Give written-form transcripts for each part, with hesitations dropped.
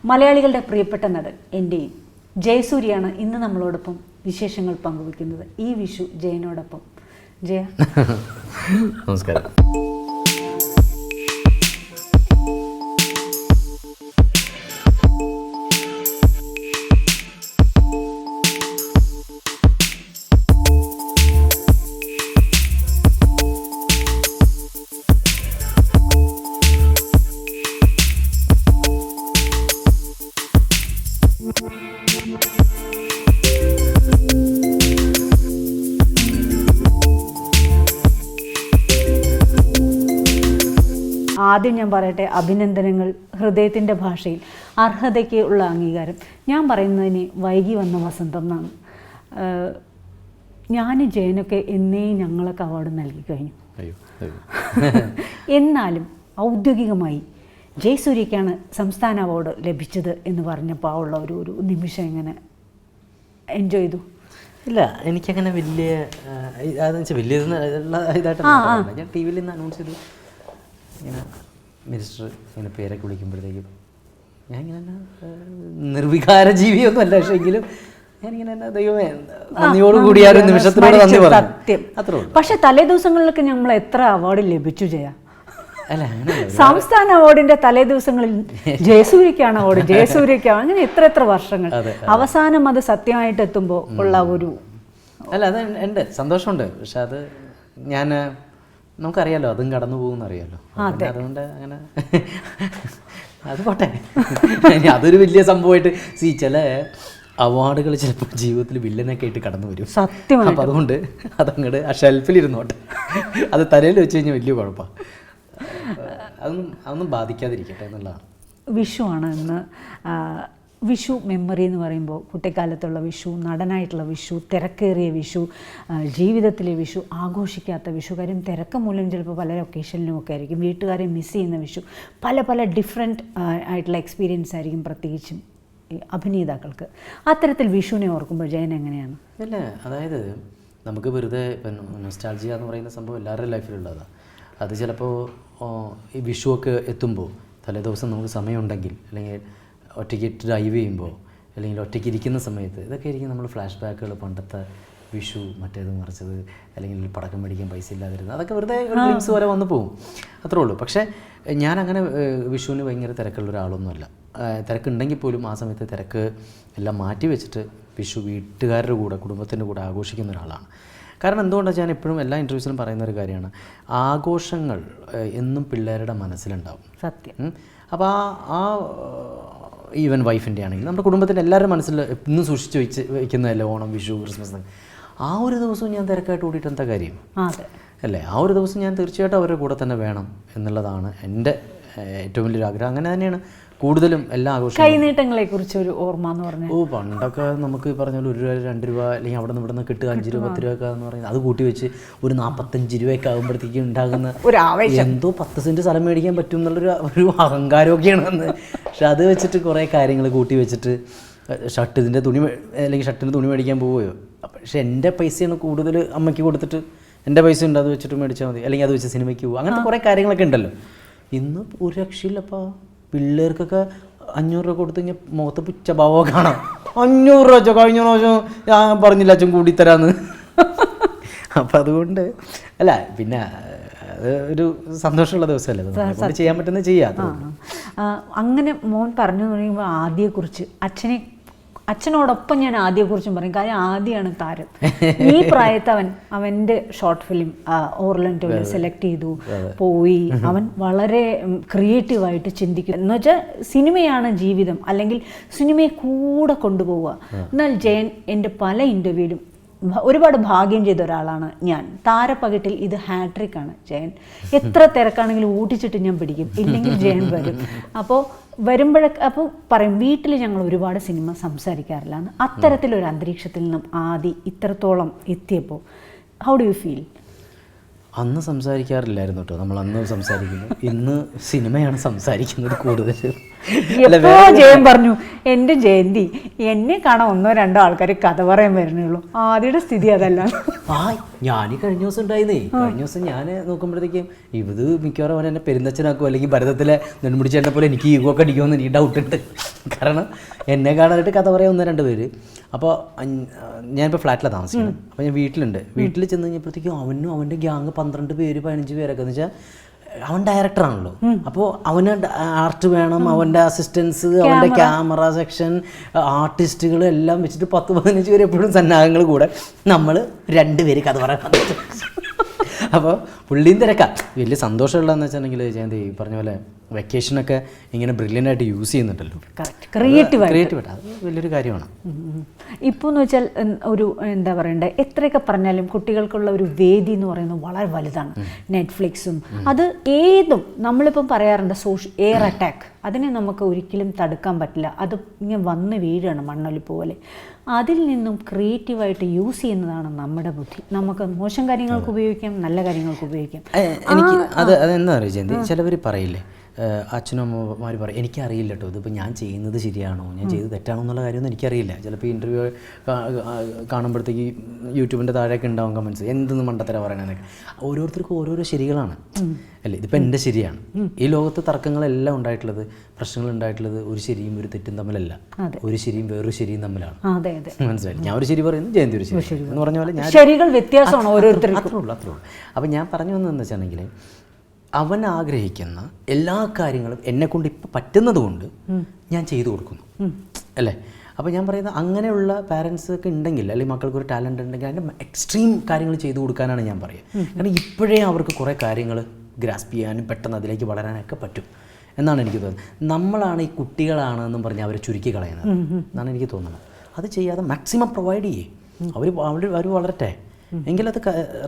മലയാളികളുടെ പ്രിയപ്പെട്ട നടൻ എൻ്റെയും ജയസൂര്യയാണ് ഇന്ന് നമ്മളോടൊപ്പം വിശേഷങ്ങൾ പങ്കുവയ്ക്കുന്നത്. ഈ വിഷു ജയനോടൊപ്പം. ജയ നമസ്കാരം. ആദ്യം ഞാൻ പറയട്ടെ, അഭിനന്ദനങ്ങൾ ഹൃദയത്തിൻ്റെ ഭാഷയിൽ. അർഹതയ്ക്ക് ഉള്ള അംഗീകാരം. ഞാൻ പറയുന്നതിന് വൈകി വന്ന വസന്തം എന്നാണ്. ഞാനും ജയനൊക്കെ എന്നേ ഞങ്ങളൊക്കെ അവാർഡ് നൽകി കഴിഞ്ഞു. എന്നാലും ഔദ്യോഗികമായി ജയസൂര്യക്കാണ് സംസ്ഥാന അവാർഡ് ലഭിച്ചത് എന്ന് പറഞ്ഞപ്പോൾ ഉള്ള ഒരു നിമിഷം എങ്ങനെ എൻജോയ് ചെയ്തു? ഇല്ല, എനിക്കങ്ങനെ വലിയ അതെന്ന് വെച്ചാൽ വലിയ ഇതായിട്ട് ഞാൻ ടി വിയിൽ നിന്ന് അനൗൺസ് ചെയ്തു ഇങ്ങനെ മിനിസ്റ്റർ ഇങ്ങനെ പേരൊക്കെ വിളിക്കുമ്പോഴത്തേക്കും ഞാൻ ഇങ്ങനെ നിർവികാര ജീവിയൊന്നും അല്ല, പക്ഷേ എങ്കിലും ഞാനിങ്ങനെ എന്നാ ദൈവമേ നന്ദിയോടുകൂടി ആ ഒരു നിമിഷത്തിനോട് നന്ദി പറഞ്ഞു. സത്യം. അത്രേ ഉള്ളൂ. പക്ഷെ തലേ ദിവസങ്ങളിലൊക്കെ നമ്മൾ എത്ര അവാർഡ് ലഭിച്ചു ജയ? അല്ല, അങ്ങനെ സംസ്ഥാന അവാർഡിന്റെ തലേ ദിവസങ്ങളിൽ ജയസൂര്യക്കാണ് അവാർഡ്, ജയസൂര്യക്കാണ്, അങ്ങനെ എത്ര വർഷങ്ങൾ. അവസാനം അത് സത്യമായിട്ട് എത്തുമ്പോൾ ഉള്ള ഒരു അല്ല, അത് എൻ്റെ സന്തോഷമുണ്ട്. പക്ഷെ അത് ഞാൻ നമുക്കറിയാലോ അതും കടന്നു പോകുമെന്നറിയാലോ, അതുകൊണ്ട് അങ്ങനെ അത് പോട്ടെ. അതൊരു വലിയ സംഭവമായിട്ട് ചില അവാർഡുകൾ ചിലപ്പോൾ ജീവിതത്തിൽ വില്ലനൊക്കെ ആയിട്ട് കടന്നു വരും. സത്യമാണ്. അപ്പം അതുകൊണ്ട് അതങ്ങോട്ട് ആ ഷെൽഫിലിരുന്നോട്ടെ, അത് തലയിൽ വെച്ച് കഴിഞ്ഞാൽ വലിയ കുഴപ്പമാണ്. അതൊന്നും ബാധിക്കാതിരിക്കട്ടെ എന്നുള്ളതാണ്. വിഷുവാണ് ഇന്ന്. വിഷു മെമ്മറി എന്ന് പറയുമ്പോൾ കുട്ടിക്കാലത്തുള്ള വിഷു, നടനായിട്ടുള്ള വിഷു, തിരക്കേറിയ വിഷു, ജീവിതത്തിലെ വിഷു, ആഘോഷിക്കാത്ത വിഷു. കാര്യം തിരക്ക് മൂലം ചിലപ്പോൾ പല ഒക്കേഷനിലും ഒക്കെ ആയിരിക്കും വീട്ടുകാരെ മിസ് ചെയ്യുന്ന വിഷു. പല ഡിഫറെൻറ്റ് ആയിട്ടുള്ള എക്സ്പീരിയൻസ് ആയിരിക്കും പ്രത്യേകിച്ചും അഭിനേതാക്കൾക്ക്. അത്തരത്തിൽ വിഷുവിനെ ഓർക്കുമ്പോൾ ജയൻ എങ്ങനെയാണ്? അല്ലേ, അതായത് നമുക്ക് വെറുതെ ഇപ്പം നൊസ്റ്റാൾജിയ എന്ന് പറയുന്ന സംഭവം എല്ലാവരുടെ ലൈഫിലുള്ളതാണ്. അത് ചിലപ്പോൾ ഈ വിഷുവൊക്കെ എത്തുമ്പോൾ തലേ ദിവസം നമുക്ക് സമയമുണ്ടെങ്കിൽ, അല്ലെങ്കിൽ ഒറ്റയ്ക്ക് ഡ്രൈവ് ചെയ്യുമ്പോൾ, അല്ലെങ്കിൽ ഒറ്റയ്ക്ക് ഇരിക്കുന്ന സമയത്ത് ഇതൊക്കെ ആയിരിക്കും നമ്മൾ ഫ്ലാഷ് ബാക്കുകൾ. പണ്ടത്തെ വിഷു, മറ്റേത് മറിച്ചത്, അല്ലെങ്കിൽ പടക്കം മേടിക്കാൻ പൈസ ഇല്ലാതിരുന്നത്, അതൊക്കെ വെറുതെ ഗ്ലിംസ് പോലെ വന്നു പോകും, അത്രേ ഉള്ളൂ. പക്ഷേ ഞാനങ്ങനെ വിഷുവിന് ഭയങ്കര തിരക്കുള്ള ഒരാളൊന്നുമല്ല. തിരക്കുണ്ടെങ്കിൽ പോലും ആ സമയത്ത് തിരക്ക് എല്ലാം മാറ്റി വെച്ചിട്ട് വിഷു വീട്ടുകാരുടെ കൂടെ, കുടുംബത്തിൻ്റെ കൂടെ ആഘോഷിക്കുന്ന ഒരാളാണ്. കാരണം എന്തുകൊണ്ടാണ് ഞാൻ എപ്പോഴും എല്ലാ ഇൻ്റർവ്യൂസിലും പറയുന്ന ഒരു കാര്യമാണ്, ആഘോഷങ്ങൾ എന്നും പിള്ളേരുടെ മനസ്സിലുണ്ടാവും. സത്യം. അപ്പോൾ ആ ഈവൻ വൈഫിൻ്റെ ആണെങ്കിൽ നമ്മുടെ കുടുംബത്തിൻ്റെ എല്ലാവരുടെ മനസ്സിൽ ഇന്നും സൂക്ഷിച്ച് വയ്ക്കുന്നതല്ലേ ഓണം, വിഷു, ക്രിസ്മസ്. ആ ഒരു ദിവസവും ഞാൻ തിരക്കായിട്ട് ഓടിയിട്ട് എന്താ കാര്യം അല്ലേ? ആ ഒരു ദിവസം ഞാൻ തീർച്ചയായിട്ടും അവരുടെ കൂടെ തന്നെ വേണം എന്നുള്ളതാണ് എൻ്റെ ഏറ്റവും വലിയൊരു ആഗ്രഹം. അങ്ങനെ തന്നെയാണ് കൂടുതലും എല്ലാ ആഘോഷവും. കൈനീട്ടങ്ങളെ കുറിച്ച് ഒരു ഓർമ്മ എന്ന് പറഞ്ഞാൽ, പണ്ടൊക്കെ നമുക്ക് പറഞ്ഞ പോലെ 1 രൂപ 2 രൂപ, അല്ലെങ്കിൽ അവിടെ നിന്ന് ഇവിടെ നിന്ന് കിട്ടുക 5 രൂപ 10 രൂപ ഒക്കെ എന്ന് പറയുന്നത്, അത് കൂട്ടി വെച്ച് ഒരു 45 രൂപയൊക്കെ ആകുമ്പോഴത്തേക്കും ഉണ്ടാകുന്ന ഒരു ആവേശം, എന്തോ 10 സെൻറ്റ് സ്ഥലം മേടിക്കാൻ പറ്റും എന്നുള്ളൊരു അഹങ്കാരമൊക്കെയാണ് അന്ന്. പക്ഷെ അത് വെച്ചിട്ട് കുറേ കാര്യങ്ങൾ കൂട്ടി വെച്ചിട്ട് ഷർട്ടിൻ്റെ തുണി, അല്ലെങ്കിൽ ഷർട്ടിന് തുണി മേടിക്കാൻ പോവുകയോ. പക്ഷെ എൻ്റെ പൈസയാണ് കൂടുതൽ അമ്മയ്ക്ക് കൊടുത്തിട്ട്, എൻ്റെ പൈസ ഉണ്ട് അത് വെച്ചിട്ട് മേടിച്ചാൽ മതി, അല്ലെങ്കിൽ അത് വെച്ച് സിനിമയ്ക്ക് പോകും. അങ്ങനത്തെ കുറേ കാര്യങ്ങളൊക്കെ ഉണ്ടല്ലോ. ഇന്ന് ഒരു രക്ഷയില്ലപ്പോൾ. പിള്ളേർക്കൊക്കെ 500 രൂപ കൊടുത്തു കഴിഞ്ഞാൽ മുഖത്ത് പുച്ഛഭാവം കാണാം. 500 രൂപ വെച്ചോ, കഴിഞ്ഞ പ്രാവശ്യം ഞാൻ പറഞ്ഞില്ല അച്ഛൻ കൂടിത്തരാന്ന്. അപ്പം അതുകൊണ്ട് അല്ല, പിന്നെ അത് ഒരു സന്തോഷമുള്ള ദിവസമല്ലേ, നമുക്ക് ചെയ്യാൻ പറ്റുന്നത് ചെയ്യാം. അങ്ങനെ മോൻ പറഞ്ഞു തുടങ്ങുമ്പോൾ ആദ്യയെക്കുറിച്ച് അച്ഛനോടൊപ്പം ഞാൻ ആദ്യയെക്കുറിച്ചും പറയും. കാര്യം ആദ്യമാണ് താരം. ഈ പ്രായത്ത് അവൻ്റെ ഷോർട്ട് ഫിലിം ഓർലൻഡോയിൽ സെലക്ട് ചെയ്തു, പോയി. അവൻ വളരെ ക്രിയേറ്റീവായിട്ട് ചിന്തിക്കും. എന്ന് വെച്ചാൽ സിനിമയാണ് ജീവിതം, അല്ലെങ്കിൽ സിനിമയെ കൂടെ കൊണ്ടുപോവുക. എന്നാൽ ജയൻ എൻ്റെ പല ഇൻ്റർവ്യൂവിലും ഒരുപാട് ഭാഗ്യം ചെയ്ത ഒരാളാണ് ഞാൻ. താരപ്പകിട്ടിൽ ഇത് ഹാട്രിക്കാണ് ജയൻ. എത്ര തിരക്കാണെങ്കിലും ഊട്ടിച്ചിട്ട് ഞാൻ പിടിക്കും, ഇല്ലെങ്കിൽ ജയൻ വരും. അപ്പോൾ അപ്പോൾ പറയും, വീട്ടിൽ ഞങ്ങൾ ഒരുപാട് സിനിമ സംസാരിക്കാറില്ല. അത്തരത്തിലൊരു അന്തരീക്ഷത്തിൽ നിന്നും ആദ്യം ഇത്രത്തോളം എത്തിയപ്പോൾ ഹൗ ഡു യു ഫീൽ? അന്ന് സംസാരിക്കാറില്ലായിരുന്നു കേട്ടോ, നമ്മൾ അന്ന് സംസാരിക്കുന്നു. ഇന്ന് സിനിമയാണ് സംസാരിക്കുന്നത് കൂടുതൽ. ജയൻ പറഞ്ഞു, എൻ്റെ ജയന്തി എന്നെ കാണാൻ 1-2 ആൾക്കാർ കഥ പറയാൻ വരുന്നുള്ളൂ. ആദ്യയുടെ സ്ഥിതി അതല്ല. ഞാൻ കഴിഞ്ഞ ദിവസം ഉണ്ടായിരുന്നേ, കഴിഞ്ഞ ദിവസം ഞാൻ നോക്കുമ്പോഴത്തേക്കും ഇത് മിക്കവാറും അവൻ എന്നെ പെരുന്തച്ഛനാക്കും, അല്ലെങ്കിൽ ഭരതത്തിലെ നെടുമുടിച്ചേട്ടനെ പോലെ എനിക്ക് ഈഗോ ഒക്കെ അടിക്കുമെന്ന് എനിക്ക് ഡൗട്ട് ഉണ്ട്. കാരണം എന്നെ കാണാനായിട്ട് കഥ പറയാൻ 1-2 പേര്. അപ്പോൾ ഞാനിപ്പോൾ ഫ്ലാറ്റിലാണ് താമസിക്കുന്നത്. അപ്പോൾ ഞാൻ വീട്ടിൽ ചെന്ന് കഴിഞ്ഞപ്പോഴത്തേക്കും അവനും അവൻ്റെ ഗ്യാങ് 12 പേര് 15 പേരൊക്കെ എന്ന് വെച്ചാൽ അവൻ ഡയറക്ടറാണല്ലോ. അപ്പോൾ അവന് ആർട്ട് വേണം, അവൻ്റെ അസിസ്റ്റൻസ്, അവൻ്റെ ക്യാമറ സെക്ഷൻ, ആർട്ടിസ്റ്റുകൾ എല്ലാം വെച്ചിട്ട് 10-15 പേര് എപ്പോഴും സന്നാഹങ്ങൾ കൂടെ നമ്മൾ 2 പേര് കഥ പറയാൻ. അപ്പോൾ പുള്ളിയും തിരക്കാം. വലിയ സന്തോഷമുള്ളതെന്ന് വെച്ചിട്ടുണ്ടെങ്കിൽ ജയന്തി ഈ പറഞ്ഞ പോലെ വെക്കേഷനൊക്കെ ഇങ്ങനെ ബ്രില്യൻ്റ് ആയിട്ട് യൂസ് ചെയ്യുന്നുണ്ടല്ലോ. ക്രിയേറ്റീവായിട്ട് അത് വലിയൊരു കാര്യമാണ്. ഇപ്പോൾ എന്ന് വെച്ചാൽ ഒരു എന്താ പറയണ്ടേ, എത്രയൊക്കെ പറഞ്ഞാലും കുട്ടികൾക്കുള്ള ഒരു വേദി എന്ന് പറയുന്നത് വളരെ വലുതാണ്. നെറ്റ്ഫ്ലിക്സും അത് ഏതും നമ്മളിപ്പം പറയാറുണ്ട് എയർ അറ്റാക്ക്, അതിനെ നമുക്ക് ഒരിക്കലും തടുക്കാൻ പറ്റില്ല. അത് ഇങ്ങനെ വന്ന് വീഴാണ് മണ്ണൊലിപ്പ് പോലെ. അതിൽ നിന്നും ക്രിയേറ്റീവായിട്ട് യൂസ് ചെയ്യുന്നതാണ് നമ്മുടെ ബുദ്ധി. നമുക്ക് മോശം കാര്യങ്ങൾക്ക് ഉപയോഗിക്കാം, നല്ല കാര്യങ്ങൾക്ക് ഉപയോഗിക്കാം. എനിക്ക് അതെന്താ പറയുക ജയന്തി, ചിലവർ പറയില്ലേ, അച്ഛനും അമ്മമാർ പറയും എനിക്കറിയില്ല കേട്ടോ ഇതിപ്പോൾ ഞാൻ ചെയ്യുന്നത് ശരിയാണോ, ഞാൻ ചെയ്ത് തെറ്റാണോ എന്നുള്ള കാര്യമൊന്നും എനിക്കറിയില്ല. ചിലപ്പോൾ ഇൻ്റർവ്യൂ കാണുമ്പോഴത്തേക്ക് യൂട്യൂബിൻ്റെ താഴെയൊക്കെ ഉണ്ടാവും കമൻറ്റ്സ്, എന്തെന്ന് മണ്ടത്തര പറയണമെന്നൊക്കെ. ഓരോരുത്തർക്കും ഓരോരോ ശരികളാണ് അല്ലേ. ഇതിപ്പോൾ എൻ്റെ ശരിയാണ്. ഈ ലോകത്ത് തർക്കങ്ങളെല്ലാം ഉണ്ടായിട്ടുള്ളത്, പ്രശ്നങ്ങൾ ഉണ്ടായിട്ടുള്ളത് ഒരു ശരിയും ഒരു തെറ്റും തമ്മിലല്ല, ഒരു ശരിയും വേറൊരു ശരിയും തമ്മിലാണ്. മനസ്സിലായി? ഞാൻ ഒരു ശരി പറയുന്നു, ജയന്തി ഒരു ശരി എന്ന് പറഞ്ഞ പോലെ ഞാൻ ശരികൾ വ്യത്യാസമാണ് ഓരോരുത്തർക്കും. അത്രേ ഉള്ളൂ. അപ്പോൾ ഞാൻ പറഞ്ഞു വന്നതെന്ന് വെച്ചിട്ടുണ്ടെങ്കിൽ അവൻ ആഗ്രഹിക്കുന്ന എല്ലാ കാര്യങ്ങളും എന്നെക്കൊണ്ട് ഇപ്പം പറ്റുന്നത് കൊണ്ട് ഞാൻ ചെയ്തു കൊടുക്കുന്നു അല്ലേ. അപ്പോൾ ഞാൻ പറയുന്നത് അങ്ങനെയുള്ള പാരൻസ് ഒക്കെ ഉണ്ടെങ്കിൽ, അല്ലെങ്കിൽ മക്കൾക്കൊരു ടാലൻ്റ് ഉണ്ടെങ്കിൽ അതിൻ്റെ എക്സ്ട്രീം കാര്യങ്ങൾ ചെയ്തു കൊടുക്കാനാണ് ഞാൻ പറയുക. കാരണം ഇപ്പോഴേ അവർക്ക് കുറേ കാര്യങ്ങൾ ഗ്രാസ്പ് ചെയ്യാനും പെട്ടെന്ന് അതിലേക്ക് വളരാനൊക്കെ പറ്റും എന്നാണ് എനിക്ക് തോന്നുന്നത്. നമ്മളാണ് ഈ കുട്ടികളാണെന്നും പറഞ്ഞ് അവരെ ചുരുക്കി കളയുന്നത് എന്നാണ് എനിക്ക് തോന്നുന്നത്. അത് ചെയ്യാതെ മാക്സിമം പ്രൊവൈഡ് ചെയ്യേ, അവർ വളരട്ടെ. എങ്കിലത്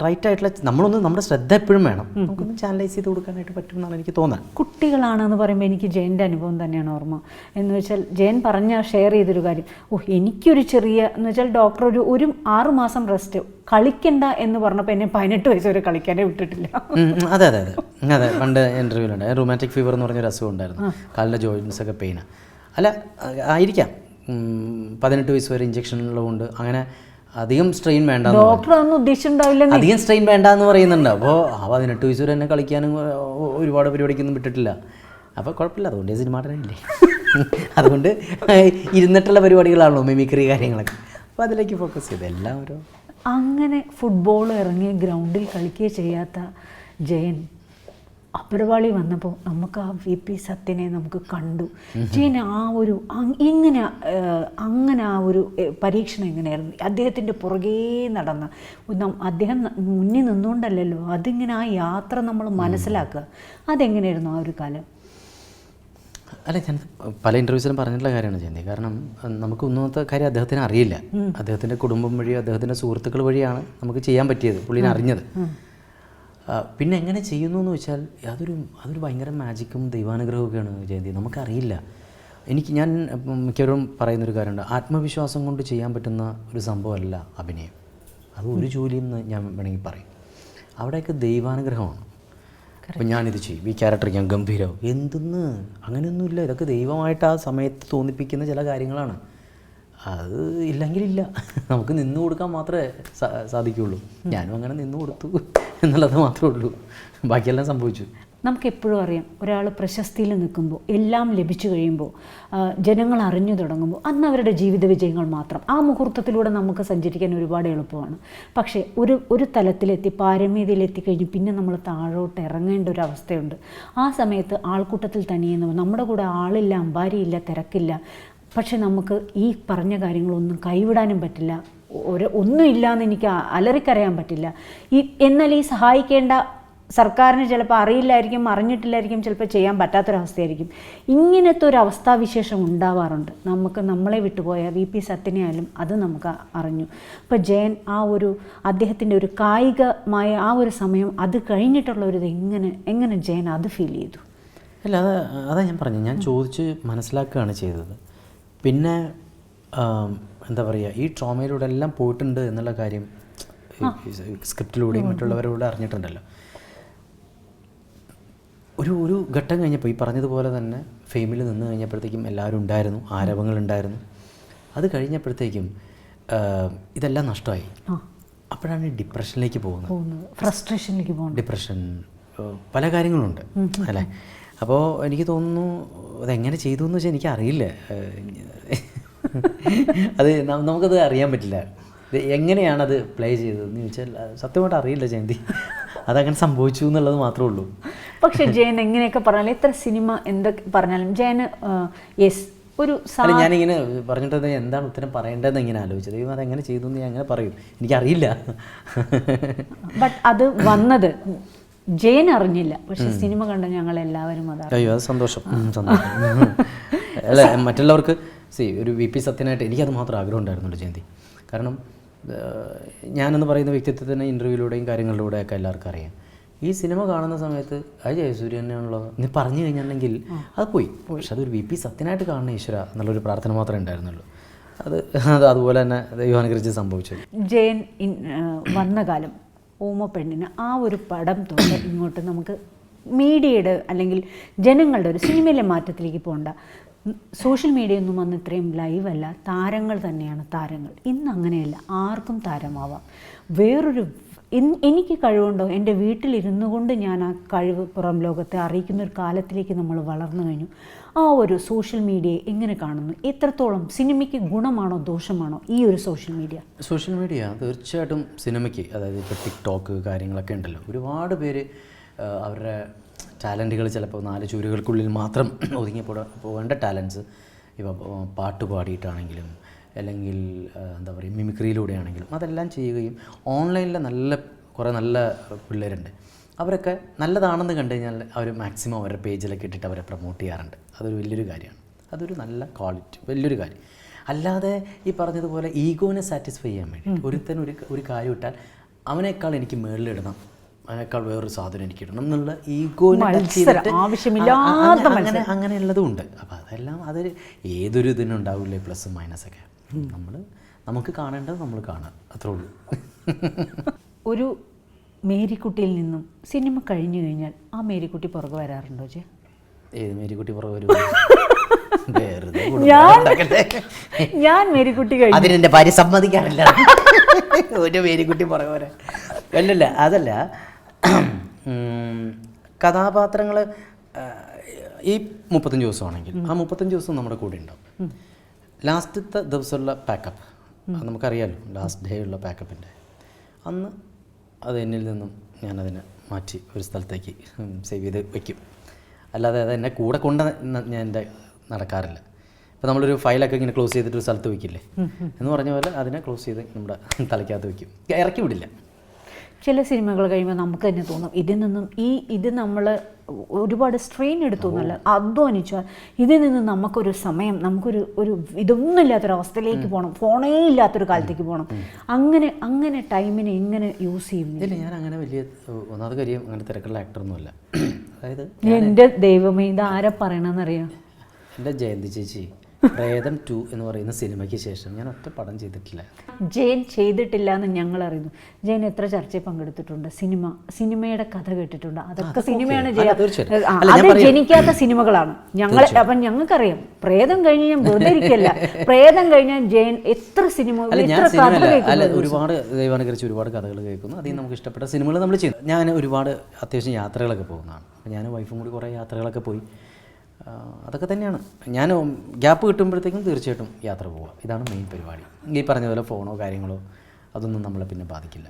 റൈറ്റായിട്ടുള്ള നമ്മുടെ ശ്രദ്ധ എപ്പോഴും വേണം. നമുക്കൊന്ന് ചാനലൈസ് ചെയ്ത് കൊടുക്കാനായിട്ട് പറ്റും എന്നാണ് എനിക്ക് തോന്നുന്നത്. കുട്ടികളാണെന്ന് പറയുമ്പോൾ എനിക്ക് ജയൻ്റെ അനുഭവം തന്നെയാണ് ഓർമ്മ. എന്ന് വെച്ചാൽ ജയൻ ഷെയർ ചെയ്തൊരു കാര്യം, എനിക്കൊരു ചെറിയ എന്ന് വെച്ചാൽ ഡോക്ടർ ഒരു 6 മാസം റെസ്റ്റ് കളിക്കണ്ട എന്ന് പറഞ്ഞപ്പോൾ എന്നെ 18 വയസ്സ് വരെ കളിക്കാനേ വിട്ടിട്ടില്ല. അതെ പണ്ട് ഇൻ്റർവ്യൂലുണ്ട് റൊമാറ്റിക് ഫീവർ എന്ന് പറഞ്ഞൊരു അസുഖം ഉണ്ടായിരുന്നു. കാലിൻ്റെ ജോയിൻസ് ഒക്കെ പെയിനാണ്. അല്ല ആയിരിക്കാം 18 വയസ്സ് വരെ ഇഞ്ചക്ഷൻ ഉള്ളതുകൊണ്ട് അങ്ങനെ അധികം സ്ട്രെയിൻ വേണ്ട, ഡോക്ടർ ഒന്നും ഉദ്ദേശിച്ചിട്ടുണ്ടാവില്ല, അധികം സ്ട്രെയിൻ വേണ്ട എന്ന് പറയുന്നുണ്ട്. അപ്പോൾ 18 വയസ്സ് വരെ എന്നെ കളിക്കാനും ഒരുപാട് പരിപാടിക്കൊന്നും വിട്ടിട്ടില്ല. അപ്പോൾ കുഴപ്പമില്ല, അതുകൊണ്ട് സിനിമ നടനില്ലേ. അതുകൊണ്ട് ഇരുന്നിട്ടുള്ള പരിപാടികളാണല്ലോ മിമിക്രി കാര്യങ്ങളൊക്കെ. അപ്പോൾ അതിലേക്ക് ഫോക്കസ് ചെയ്ത് എല്ലാവരും അങ്ങനെ ഫുട്ബോൾ ഇറങ്ങി ഗ്രൗണ്ടിൽ കളിക്കുകയോ ചെയ്യാത്ത ജയൻ അപരവാളി വന്നപ്പോൾ നമുക്ക് ആ VP സത്യനെ നമുക്ക് കണ്ടു. ജയൻ അങ്ങനെ ആ ഒരു പരീക്ഷണം എങ്ങനെയായിരുന്നു? അദ്ദേഹത്തിൻ്റെ പുറകേ നടന്ന് അദ്ദേഹം മുന്നിൽ നിന്നുകൊണ്ടല്ലല്ലോ, അതിങ്ങനെ ആ യാത്ര നമ്മൾ മനസ്സിലാക്കുക. അതെങ്ങനെയായിരുന്നു ആ ഒരു കാലം? അല്ല, ഞാൻ പല ഇൻ്റർവ്യൂസിലും പറഞ്ഞിട്ടുള്ള കാര്യമാണ് ജയന്തി. കാരണം നമുക്ക് ഒന്നാമത്തെ കാര്യം അദ്ദേഹത്തിന് അറിയില്ല. അദ്ദേഹത്തിൻ്റെ കുടുംബം വഴിയോ അദ്ദേഹത്തിൻ്റെ സുഹൃത്തുക്കൾ വഴിയാണ് നമുക്ക് ചെയ്യാൻ പറ്റിയത്, പുള്ളിനെ അറിഞ്ഞത്. പിന്നെ എങ്ങനെ ചെയ്യുന്നു എന്ന് വെച്ചാൽ അതൊരു ഭയങ്കര മാജിക്കും ദൈവാനുഗ്രഹമൊക്കെയാണ് ജയന്തി. നമുക്കറിയില്ല. ഞാൻ മിക്കവരും പറയുന്നൊരു കാര്യമുണ്ട്, ആത്മവിശ്വാസം കൊണ്ട് ചെയ്യാൻ പറ്റുന്ന ഒരു സംഭവമല്ല അഭിനയം. അത് ഒരു ജോലിയെന്ന് ഞാൻ വേണമെങ്കിൽ പറയും. അവിടെയൊക്കെ ദൈവാനുഗ്രഹമാണ്. അപ്പം ഞാനിത് ചെയ്യും, ഈ ക്യാരക്ടർ ഞാൻ ഗംഭീരവും എന്തെന്ന് അങ്ങനെയൊന്നുമില്ല. ഇതൊക്കെ ദൈവമായിട്ട് ആ സമയത്ത് തോന്നിപ്പിക്കുന്ന ചില കാര്യങ്ങളാണ്. അത് ഇല്ലെങ്കിലില്ല, നമുക്ക് നിന്നു കൊടുക്കാൻ മാത്രമേ സാധിക്കുകയുള്ളൂ. ഞാനും അങ്ങനെ നിന്നു കൊടുത്തു എന്നുള്ളത് മാത്രമേ ഉള്ളൂ. ബാക്കിയെല്ലാം സംഭവിച്ചു. നമുക്കെപ്പോഴും അറിയാം, ഒരാൾ പ്രശസ്തിയിൽ നിൽക്കുമ്പോൾ, എല്ലാം ലഭിച്ചു കഴിയുമ്പോൾ, ജനങ്ങൾ അറിഞ്ഞു തുടങ്ങുമ്പോൾ അന്ന് അവരുടെ ജീവിത വിജയങ്ങൾ മാത്രം. ആ മുഹൂർത്തത്തിലൂടെ നമുക്ക് സഞ്ചരിക്കാൻ ഒരുപാട് എളുപ്പമാണ്. പക്ഷേ ഒരു തലത്തിലെത്തി പാരമ്യതയിലെത്തിക്കഴിഞ്ഞ് പിന്നെ നമ്മൾ താഴോട്ട് ഇറങ്ങേണ്ട ഒരു അവസ്ഥയുണ്ട്. ആ സമയത്ത് ആൾക്കൂട്ടത്തിൽ തനിയെന്ന് നമ്മുടെ കൂടെ ആളില്ല, അമ്പാരിയില്ല, തിരക്കില്ല. പക്ഷെ നമുക്ക് ഈ പറഞ്ഞ കാര്യങ്ങളൊന്നും കൈവിടാനും പറ്റില്ല. ഒന്നുമില്ലാന്ന് എനിക്ക് അലറിക്കരയാൻ പറ്റില്ല. എന്നാൽ ഈ സഹായിക്കേണ്ട സർക്കാരിന് ചിലപ്പോൾ അറിയില്ലായിരിക്കും, അറിഞ്ഞിട്ടില്ലായിരിക്കും, ചിലപ്പോൾ ചെയ്യാൻ പറ്റാത്തൊരവസ്ഥയായിരിക്കും. ഇങ്ങനത്തെ ഒരു അവസ്ഥാവിശേഷം ഉണ്ടാവാറുണ്ട്. നമ്മളെ വിട്ടുപോയ VP സത്യനെയായാലും അത് നമുക്ക് അറിഞ്ഞു. ഇപ്പോൾ ജയൻ അദ്ദേഹത്തിൻ്റെ ഒരു കായികമായ ആ ഒരു സമയം അത് കഴിഞ്ഞിട്ടുള്ളൊരിത് എങ്ങനെ ജയൻ അത് ഫീൽ ചെയ്തു? അല്ല, അതാ ഞാൻ പറഞ്ഞു, ഞാൻ ചോദിച്ച് മനസ്സിലാക്കുകയാണ് ചെയ്തത്. പിന്നെ എന്താ പറയുക, ഈ ട്രോമയിലൂടെ എല്ലാം പോയിട്ടുണ്ട് എന്നുള്ള കാര്യം സ്ക്രിപ്റ്റിലൂടെയും മറ്റുള്ളവരോട് അറിഞ്ഞിട്ടുണ്ടല്ലോ. ഒരു ഘട്ടം കഴിഞ്ഞപ്പോൾ ഈ പറഞ്ഞതുപോലെ തന്നെ ഫെയിമിൽ നിന്ന് കഴിഞ്ഞപ്പോഴത്തേക്കും എല്ലാവരും ഉണ്ടായിരുന്നു, ആരവങ്ങളുണ്ടായിരുന്നു. അത് കഴിഞ്ഞപ്പോഴത്തേക്കും ഇതെല്ലാം നഷ്ടമായി. അപ്പോഴാണ് ഡിപ്രഷനിലേക്ക് പോകുന്നത്, ഫ്രസ്ട്രേഷനിലേക്ക് പോകുന്നത്. ഡിപ്രഷൻ പല കാര്യങ്ങളുണ്ട് അല്ലേ. അപ്പോൾ എനിക്ക് തോന്നുന്നു അതെങ്ങനെ ചെയ്തു എന്ന് വെച്ചാൽ എനിക്കറിയില്ല. അത് നമുക്കത് അറിയാൻ പറ്റില്ല. ഇത് എങ്ങനെയാണത് പ്ലേ ചെയ്തതെന്ന് ചോദിച്ചാൽ സത്യമായിട്ട് അറിയില്ല ജയന്തി. അതങ്ങനെ സംഭവിച്ചു എന്നുള്ളത് മാത്രമേ ഉള്ളൂ. പക്ഷെ ജയൻ എങ്ങനെയൊക്കെ പറഞ്ഞാലും എത്ര സിനിമ എന്തൊക്കെ പറഞ്ഞാലും ജയന് യെസ് ഒരു അല്ല, ഞാനിങ്ങനെ പറഞ്ഞിട്ട് എന്താണ് ഉത്തരം പറയേണ്ടതെന്ന് ഇങ്ങനെ ആലോചിച്ചത്. ദൈവം അതെങ്ങനെ ചെയ്തു എന്ന് ഞാൻ അങ്ങനെ പറയും, എനിക്കറിയില്ല. ബട്ട് അത് വന്നത് ജയൻ അറിഞ്ഞില്ല, പക്ഷെ സിനിമ കണ്ട ഞങ്ങളെല്ലാവരും അതാണ്. അയ്യോ അത് സന്തോഷം. അല്ല, മറ്റുള്ളവർക്ക് ഒരു VP സത്യനായിട്ട് എനിക്കത് മാത്രം ആഗ്രഹം ഉണ്ടായിരുന്നുള്ളൂ ജയന്തി. കാരണം ഞാനെന്ന് പറയുന്ന വ്യക്തിത്വത്തിന് ഇൻ്റർവ്യൂയിലൂടെയും കാര്യങ്ങളിലൂടെയൊക്കെ എല്ലാവർക്കും അറിയാം. ഈ സിനിമ കാണുന്ന സമയത്ത് അത് ജയസൂര്യ തന്നെയാണല്ലോ എന്ന് പറഞ്ഞു കഴിഞ്ഞിട്ടുണ്ടെങ്കിൽ അത് പോയി. പക്ഷെ അതൊരു VP സത്യനായിട്ട് കാണുന്ന ഈശ്വര എന്നുള്ളൊരു പ്രാർത്ഥന മാത്രമേ ഉണ്ടായിരുന്നുള്ളൂ. അതുപോലെ തന്നെ ദൈവാനുഗ്രഹിച്ച് സംഭവിച്ചു. ജയൻ വന്ന കാലം ഓമ പെണ്ണിന് ആ ഒരു പടം തൊട്ട് ഇങ്ങോട്ട് നമുക്ക് മീഡിയയുടെ അല്ലെങ്കിൽ ജനങ്ങളുടെ ഒരു സിനിമയിലെ മാറ്റത്തിലേക്ക് പോകണ്ട. സോഷ്യൽ മീഡിയ ഒന്നും വന്ന് ഇത്രയും ലൈവല്ല, താരങ്ങൾ തന്നെയാണ് താരങ്ങൾ. ഇന്ന് അങ്ങനെയല്ല, ആർക്കും താരമാവാം. വേറൊരു എനിക്ക് കഴിവുണ്ടോ, എൻ്റെ വീട്ടിലിരുന്നു കൊണ്ട് ഞാൻ ആ കഴിവ് പുറം ലോകത്തെ അറിയിക്കുന്ന ഒരു കാലത്തിലേക്ക് നമ്മൾ വളർന്നു കഴിഞ്ഞു. ആ ഒരു സോഷ്യൽ മീഡിയയെ എങ്ങനെ കാണുന്നു? എത്രത്തോളം സിനിമയ്ക്ക് ഗുണമാണോ ദോഷമാണോ ഈ ഒരു സോഷ്യൽ മീഡിയ? സോഷ്യൽ മീഡിയ തീർച്ചയായിട്ടും സിനിമയ്ക്ക്, അതായത് ഇപ്പോൾ ടിക്ടോക്ക് കാര്യങ്ങളൊക്കെ ഉണ്ടല്ലോ, ഒരുപാട് പേര് അവരുടെ ടാലൻറ്റുകൾ ചിലപ്പോൾ 4 ചുവരുകൾക്കുള്ളിൽ മാത്രം ഒതുങ്ങി പോകേണ്ട ടാലൻസ് ഇപ്പോൾ പാട്ട് പാടിയിട്ടാണെങ്കിലും അല്ലെങ്കിൽ എന്താ പറയുക മിമിക്രിയിലൂടെയാണെങ്കിലും അതെല്ലാം ചെയ്യുകയും ഓൺലൈനിൽ കുറേ നല്ല പിള്ളേരുണ്ട്. അവരൊക്കെ നല്ലതാണെന്ന് കണ്ടു കഴിഞ്ഞാൽ അവർ മാക്സിമം അവരുടെ പേജിലൊക്കെ ഇട്ടിട്ട് അവരെ പ്രൊമോട്ട് ചെയ്യാറുണ്ട്. അതൊരു വലിയൊരു കാര്യമാണ്. അതൊരു നല്ല ക്വാളിറ്റി, വലിയൊരു കാര്യം. അല്ലാതെ ഈ പറഞ്ഞതുപോലെ ഈഗോനെ സാറ്റിസ്ഫൈ ചെയ്യാൻ വേണ്ടി ഒരുത്തൻ ഒരു കാര്യം ഇട്ടാൽ അവനേക്കാൾ എനിക്ക് മേളിലിടണം, അതിനേക്കാൾ വേറൊരു സാധനം എനിക്ക് ഇടണം എന്നുള്ള ഈഗോനെ അങ്ങനെയുള്ളതും ഉണ്ട്. അപ്പോൾ അതെല്ലാം അതൊരു ഏതൊരു ഇതിനുണ്ടാവില്ലേ പ്ലസ്സും മൈനസൊക്കെ. നമുക്ക് കാണേണ്ടത് നമ്മൾ കാണാം, അത്രേ ഉള്ളൂ. ഒരു മേരിക്കുട്ടിയിൽ നിന്നും സിനിമ കഴിഞ്ഞു കഴിഞ്ഞാൽ ആ മേരിക്കുട്ടി പുറകെ വരാറുണ്ടോ ചേ? ഏത് മേരിക്കുട്ടി പുറകെ വരും? ഞാൻ മേരിക്കുട്ടി കഴിഞ്ഞു അതിനെന്റെ ഭാര്യ സമ്മതിക്കാറില്ല. ഒരു മേരിക്കുട്ടി പുറകെ വരാൻ അല്ലല്ല, അതല്ല. കഥാപാത്രങ്ങൾ ഈ 35 ദിവസമാണെങ്കിൽ ആ 35 ദിവസം നമ്മുടെ കൂടെ ഉണ്ടാവും. ലാസ്റ്റത്തെ ദിവസമുള്ള പാക്കപ്പ് നമുക്കറിയാമല്ലോ, ലാസ്റ്റ് ഡേ ഉള്ള പാക്കപ്പിൻ്റെ അന്ന് അത് എന്നിൽ നിന്നും ഞാനതിനെ മാറ്റി ഒരു സ്ഥലത്തേക്ക് സേവ് ചെയ്ത് വയ്ക്കും. അല്ലാതെ അത് എന്നെ കൂടെ കൊണ്ട് ഞാൻ എൻ്റെ നടക്കാറില്ല. ഇപ്പോൾ നമ്മളൊരു ഫയലൊക്കെ ഇങ്ങനെ ക്ലോസ് ചെയ്തിട്ട് ഒരു സ്ഥലത്ത് വയ്ക്കില്ലേ എന്ന് പറഞ്ഞ പോലെ അതിനെ ക്ലോസ് ചെയ്ത് നമ്മുടെ തലയ്ക്കകത്ത് വയ്ക്കും, ഇറക്കി വിടില്ല. ചില സിനിമകൾ കഴിയുമ്പോൾ നമുക്ക് തന്നെ തോന്നും ഇത് നമ്മൾ ഒരുപാട് സ്ട്രെയിൻ എടുത്തു എന്നല്ല, അധ്വാനിച്ചാൽ ഇതിൽ നിന്ന് നമുക്കൊരു സമയം, നമുക്കൊരു ഇതൊന്നും ഇല്ലാത്തൊരവസ്ഥയിലേക്ക് പോകണം, ഫോണേ ഇല്ലാത്തൊരു കാലത്തേക്ക് പോകണം. അങ്ങനെ ടൈമിനെ എങ്ങനെ യൂസ് ചെയ്യുന്നു? ഇല്ല, ഞാൻ അങ്ങനെ വലിയ ഒന്നാമത് കാര്യം അങ്ങനെ തിരക്കുള്ള ആക്ടറൊന്നുമല്ല. അതായത് എൻ്റെ ദൈവമേ, ഇത് ആരാ പറയണമെന്നറിയാം? എൻ്റെ ജയന്തി ചേച്ചി പ്രേതം 2 എന്ന് പറയുന്ന സിനിമയ്ക്ക് ശേഷം ഞാൻ ഒറ്റ പടം ചെയ്തിട്ടില്ല. ജയൻ ചെയ്തിട്ടില്ല എന്ന് ഞങ്ങൾ അറിയുന്നു. ജയൻ എത്ര ചർച്ചയിൽ പങ്കെടുത്തിട്ടുണ്ട്, സിനിമയുടെ കഥ കേട്ടിട്ടുണ്ട്, അതൊക്കെ സിനിമയാണ് അത് ജനിക്കാത്ത സിനിമകളാണ് ഞങ്ങൾ. അപ്പം ഞങ്ങൾക്കറിയാം പ്രേതം കഴിഞ്ഞ് ഞാൻ വെറുതെ ഇരിക്കല്ല. പ്രേതം കഴിഞ്ഞാൽ ജയൻ എത്ര സിനിമ, ഒരുപാട് ദൈവാനുഗ്രഹിച്ച് ഒരുപാട് കഥകൾ കേൾക്കുന്നു. അതിൽ നമുക്ക് ഇഷ്ടപ്പെട്ട സിനിമകൾ നമ്മൾ ചെയ്യുന്നു. ഞാൻ ഒരുപാട് അത്യാവശ്യം യാത്രകളൊക്കെ പോകുന്നതാണ്. അപ്പം ഞാൻ വൈഫും കൂടി കുറേ യാത്രകളൊക്കെ പോയി. അതൊക്കെ തന്നെയാണ്. ഞാൻ ഗ്യാപ്പ് കിട്ടുമ്പോഴത്തേക്കും തീർച്ചയായിട്ടും യാത്ര പോവുക, ഇതാണ് മെയിൻ പരിപാടി. ഈ പറഞ്ഞ പോലെ ഫോണോ കാര്യങ്ങളോ അതൊന്നും നമ്മളെ പിന്നെ ബാധിക്കില്ല.